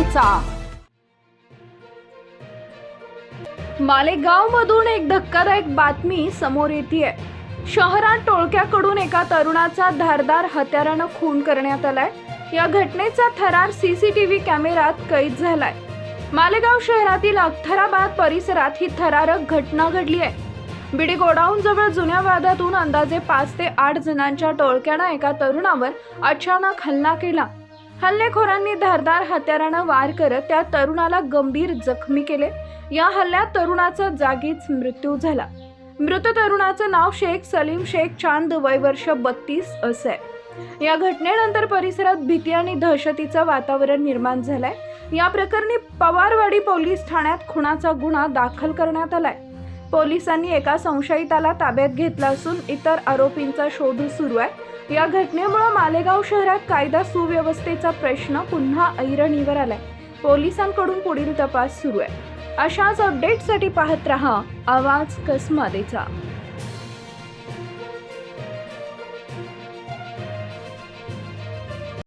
कसमादेचा। मालेगावमधून एक धक्कादायक बातमी समोर येतेय। शहरात टोळक्याकडून एका तरुणाचा धारदार हत्याराने खून करण्यात आलाय। या घटनेचा थरार सीसीटीव्ही कॅमेऱ्यात कैद झालाय। मालेगाव शहरातील अख्तराबाद परिसरात ही थरारक घटना घडली आहे। बिडी गोडाऊन जवळ जुन्या वादातून अंदाजे 5 ते 8 जणांच्या टोळक्याने एका तरुणावर अचानक हल्ला केला। हल्लेखोरांनी धारदार हत्याराने वार करत त्या तरुणाला गंभीर जखमी केले। या हल्ल्यात तरुणाचा जागीच मृत्यू झाला। मृत तरुणाचे नाव शेख सलीम शेख चांद, वय वर्ष 32 असे आहे। या घटनेनंतर परिसरात भीती आणि दहशतीचं वातावरण निर्माण झालंय। या प्रकरणी पवारवाडी पोलीस ठाण्यात खुनाचा गुन्हा दाखल करण्यात आलाय। पोलिसांनी एका संशयिताला ताब्यात घेतला असून इतर आरोपींचा शोध सुरू आहे। या घटनेमुळे मालेगाव शहरात कायदा सुव्यवस्थेचा प्रश्न पुन्हा ऐरणीवर आलाय। पोलिसांकडून पुढील तपास सुरू आहे। अशाच अपडेट्ससाठी पाहत रहा आवाज कसमादेचा।